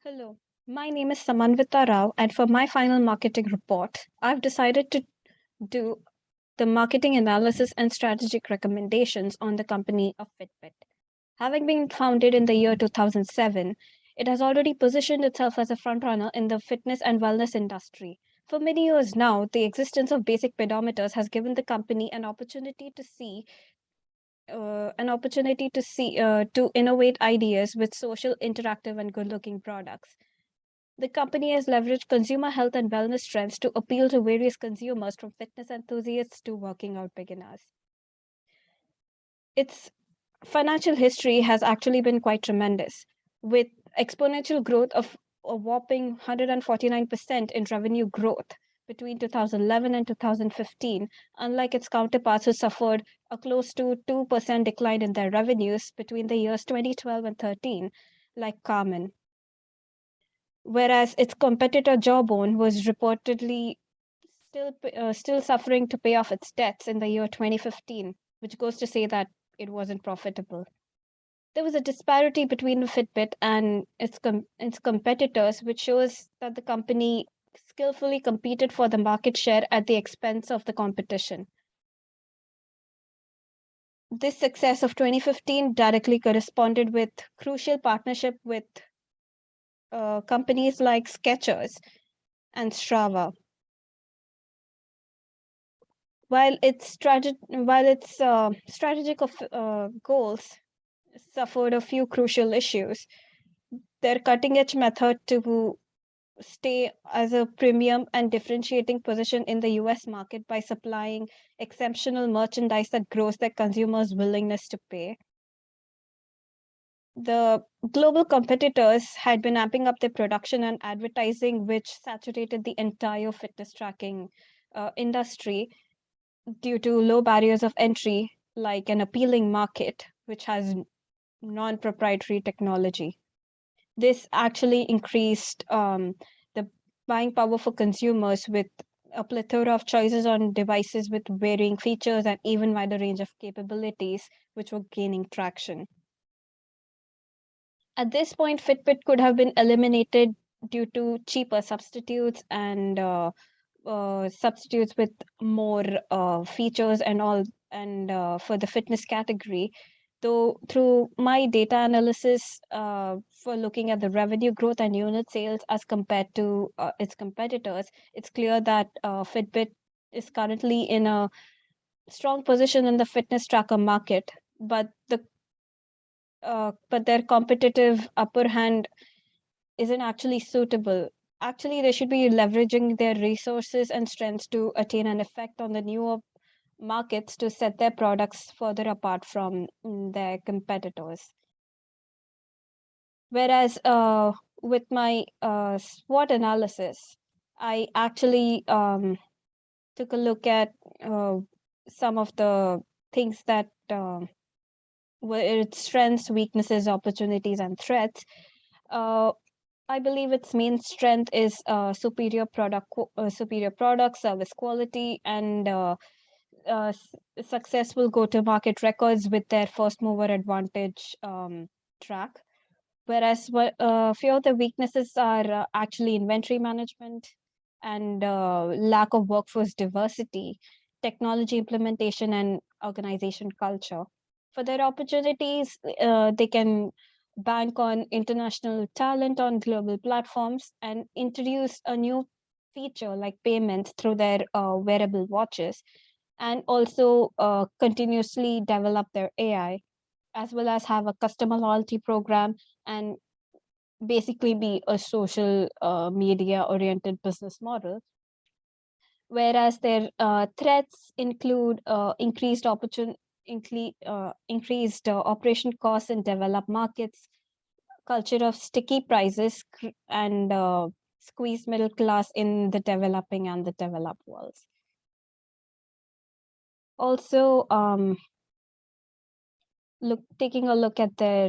Hello, my name is SamanvitaRao, and for my final marketing report, I've decided to do the marketing analysis and strategic recommendations on the company of Fitbit. Having been founded in the year 2007, it has already positioned itself as a frontrunner in the fitness and wellness industry. For many years now, the existence of basic pedometers has given the company an opportunity to innovate ideas with social, interactive, and good-looking products. The company has leveraged consumer health and wellness trends to appeal to various consumers from fitness enthusiasts to working out beginners. Its financial history has actually been quite tremendous, with exponential growth of a whopping 149% in revenue growth between 2011 and 2015, unlike its counterparts who suffered a close to 2% decline in their revenues between the years 2012 and 13, like Carmen. Whereas its competitor Jawbone was reportedly still suffering to pay off its debts in the year 2015, which goes to say that it wasn't profitable. There was a disparity between Fitbit and its competitors, which shows that the company skillfully competed for the market share at the expense of the competition. This success of 2015 directly corresponded with crucial partnership with companies like Skechers and Strava. While its strategic goals suffered a few crucial issues, their cutting-edge method to stay as a premium and differentiating position in the US market by supplying exceptional merchandise that grows their consumers' willingness to pay. The global competitors had been amping up their production and advertising, which saturated the entire fitness tracking industry due to low barriers of entry, like an appealing market, which has non proprietary technology. This actually increased the buying power for consumers with a plethora of choices on devices with varying features and even wider range of capabilities, which were gaining traction. At this point, Fitbit could have been eliminated due to cheaper substitutes and substitutes with more features and all, and for the fitness category. Though through my data analysis for looking at the revenue growth and unit sales as compared to its competitors, it's clear that Fitbit is currently in a strong position in the fitness tracker market, but their competitive upper hand isn't actually suitable. Actually, they should be leveraging their resources and strengths to attain an effect on the newer markets to set their products further apart from their competitors. Whereas with my SWOT analysis, I actually took a look at some of the things that were its strengths, weaknesses, opportunities, and threats. Uh, I believe its main strength is superior product, service quality, and successful go-to-market records with their first mover advantage track. Whereas a few of the weaknesses are actually inventory management and lack of workforce diversity, technology implementation, and organization culture. For their opportunities, they can bank on international talent on global platforms and introduce a new feature like payments through their wearable watches, and also continuously develop their AI, as well as have a customer loyalty program and basically be a social media oriented business model. Whereas their threats include increased operation costs in developed markets, culture of sticky prices, and squeezed middle class in the developing and the developed worlds. Also, taking a look at their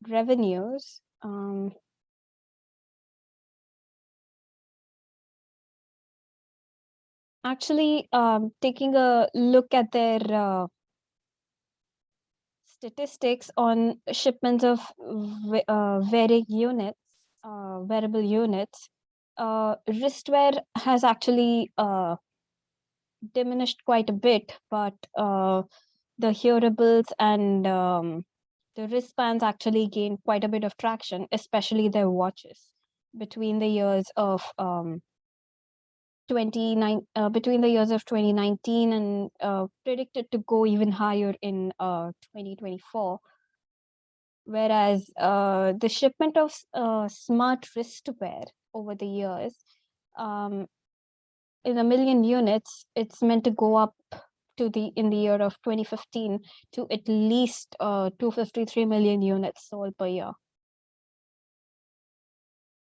revenues. Actually, taking a look at their statistics on shipments of varying units, wearable units, wristwear has actually diminished quite a bit, but the hearables and the wristbands actually gained quite a bit of traction, especially their watches between the years of 2019 and predicted to go even higher in 2024. Whereas the shipment of smart wristwear over the years, um, in a million units, it's meant to go up in the year of 2015 to at least 253 million units sold per year.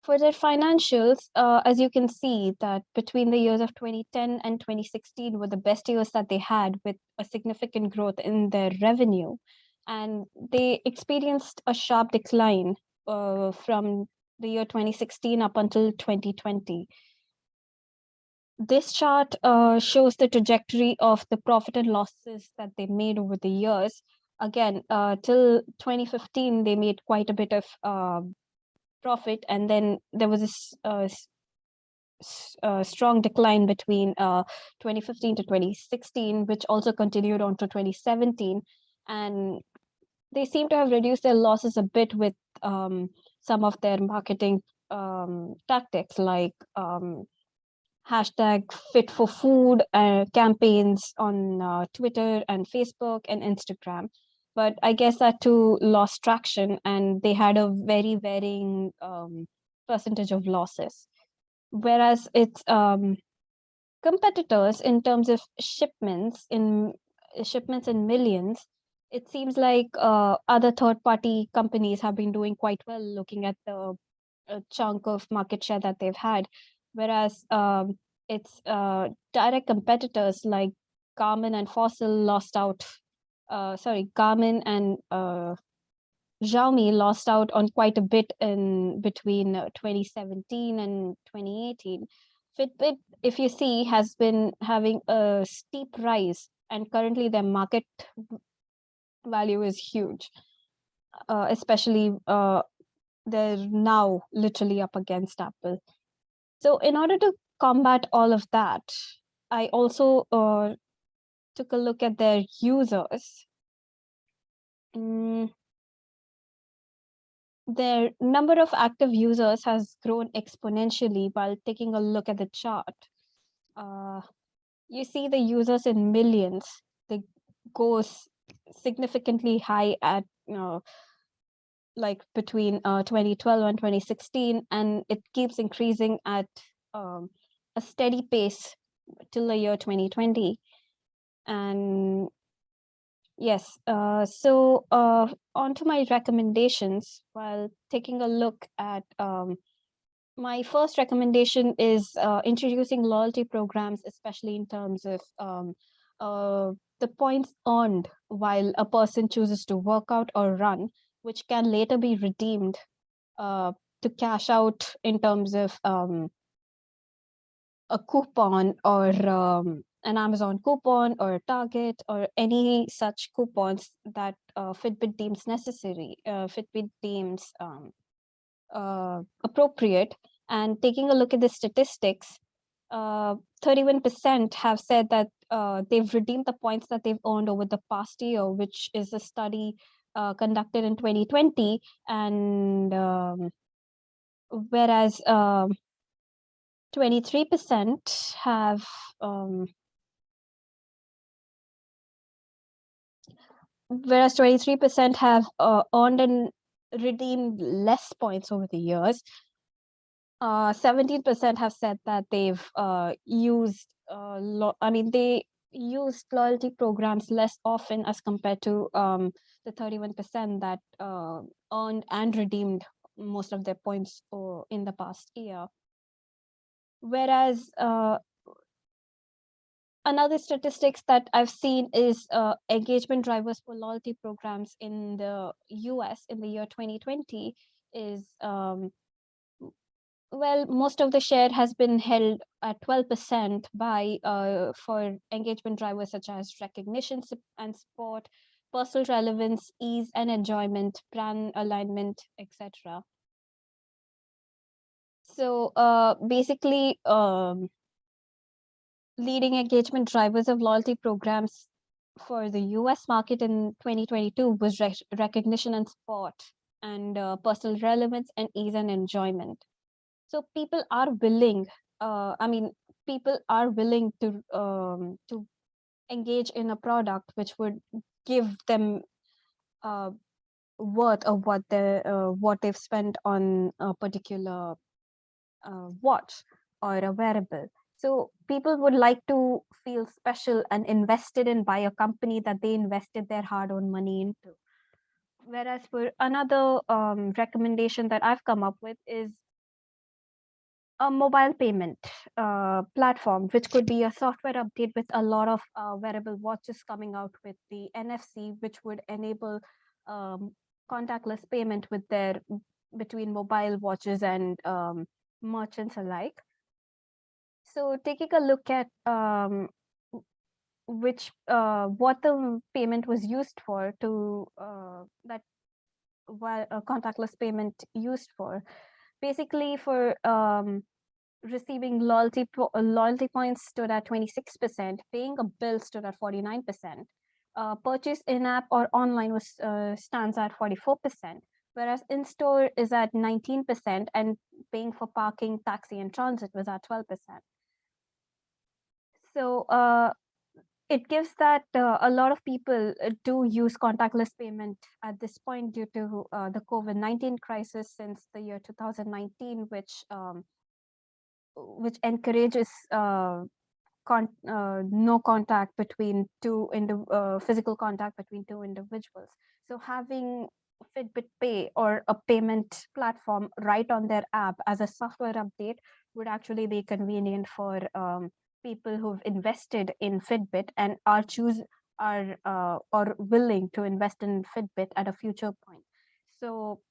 For their financials, as you can see that between the years of 2010 and 2016 were the best years that they had, with a significant growth in their revenue. And they experienced a sharp decline from the year 2016 up until 2020. This chart shows the trajectory of the profit and losses that they made over the years. Again, till 2015, they made quite a bit of profit, and then there was this strong decline between 2015 to 2016, which also continued on to 2017. And they seem to have reduced their losses a bit with some of their marketing tactics, like hashtag fit for food campaigns on Twitter and Facebook and Instagram. But I guess that too lost traction, and they had a very varying percentage of losses. Whereas its competitors, in terms of shipments in millions, it seems like other third-party companies have been doing quite well, looking at the chunk of market share that they've had. Whereas its direct competitors like Garmin and Fossil lost out. Garmin and Xiaomi lost out on quite a bit in between 2017 and 2018. Fitbit, if you see, has been having a steep rise, and currently their market value is huge, especially they're now literally up against Apple. So in order to combat all of that, I also took a look at their users. Their number of active users has grown exponentially while taking a look at the chart. You see the users in millions. They go significantly high at, like between 2012 and 2016, and it keeps increasing at a steady pace till the year 2020. And yes, so on to my recommendations. While taking a look at my first recommendation is introducing loyalty programs, especially in terms of the points earned while a person chooses to work out or run, which can later be redeemed to cash out in terms of a coupon or an Amazon coupon or a Target or any such coupons that Fitbit deems necessary, Fitbit deems appropriate. And taking a look at the statistics, 31% have said that they've redeemed the points that they've earned over the past year, which is a study conducted in 2020. And whereas 23% have whereas 23% have earned and redeemed less points over the years. 17% have said that they've used they used loyalty programs less often as compared to the 31% that earned and redeemed most of their points in the past year. Whereas another statistics that I've seen is engagement drivers for loyalty programs in the US in the year 2020 is, well, most of the share has been held at 12% by for engagement drivers such as recognition and support, personal relevance, ease and enjoyment, brand alignment, etc. So basically, leading engagement drivers of loyalty programs for the US market in 2022 was recognition and support, and personal relevance and ease and enjoyment. So people are willing, I mean, people are willing to engage in a product which would give them worth of what they've spent on a particular watch or a wearable. So people would like to feel special and invested in by a company that they invested their hard-earned money into. Whereas for another recommendation that I've come up with is a mobile payment platform, which could be a software update with a lot of wearable watches coming out with the NFC, which would enable um, contactless payment with their between mobile watches and merchants alike. So taking a look at which what the payment was used for to that while contactless payment used for, basically for receiving loyalty points stood at 26%, paying a bill stood at 49%, purchase in-app or online was stands at 44%, whereas in-store is at 19%, and paying for parking, taxi, and transit was at 12%. So it gives that a lot of people do use contactless payment at this point due to the COVID-19 crisis since the year 2019, which encourages no contact between physical contact between two individuals. So having Fitbit Pay or a payment platform right on their app as a software update would actually be convenient for people who've invested in Fitbit and are or willing to invest in Fitbit at a future point. So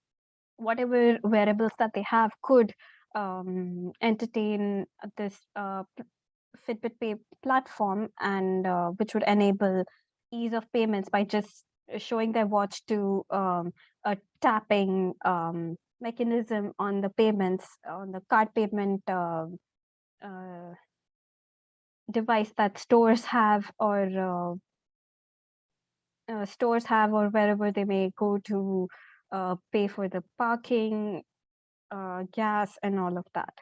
whatever wearables that they have could entertain this Fitbit Pay platform, and which would enable ease of payments by just showing their watch to a tapping mechanism on the payments on the card payment uh, device that stores have, or wherever they may go to pay for the parking, gas, and all of that.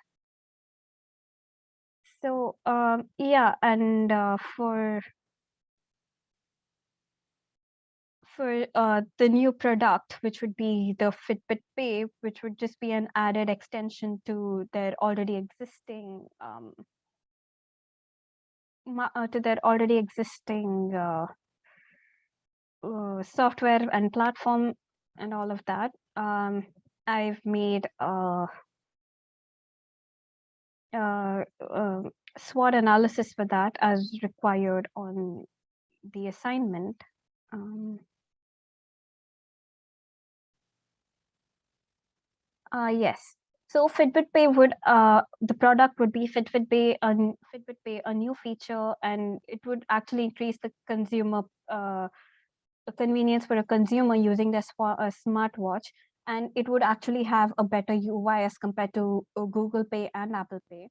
So yeah, and for the new product, which would be the Fitbit Pay, which would just be an added extension to their already existing software and platform and all of that. I've made SWOT analysis for that as required on the assignment. Yes. So Fitbit Pay would the product would be Fitbit Pay, a new feature, and it would actually increase the convenience for a consumer using their smartwatch, and it would actually have a better UI as compared to Google Pay and Apple Pay.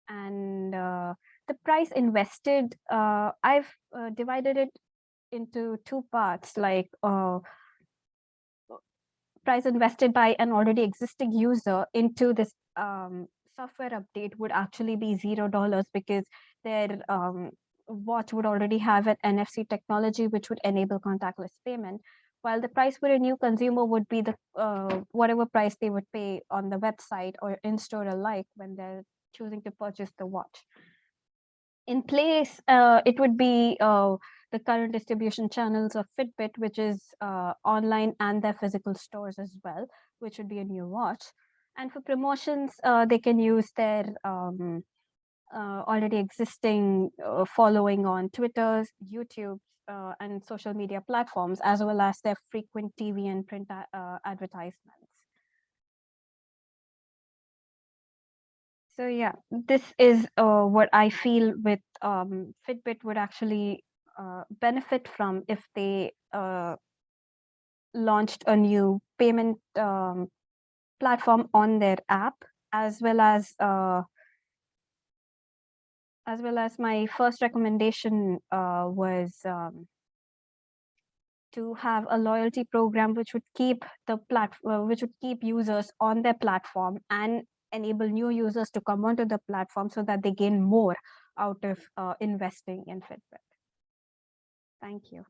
And the price invested, I've divided it into two parts, like price invested by an already existing user into this software update would actually be $0, because their watch would already have an NFC technology which would enable contactless payment, while the price for a new consumer would be the whatever price they would pay on the website or in-store alike when they're choosing to purchase the watch. In place, it would be the current distribution channels of Fitbit, which is online and their physical stores as well, which would be a new watch. And for promotions, they can use their already existing following on Twitter, YouTube, and social media platforms, as well as their frequent TV and print advertisements. So yeah, this is what I feel with Fitbit would actually benefit from if they launched a new payment platform on their app, as well as my first recommendation was to have a loyalty program which would keep users on their platform and enable new users to come onto the platform so that they gain more out of investing in Fitbit. Thank you.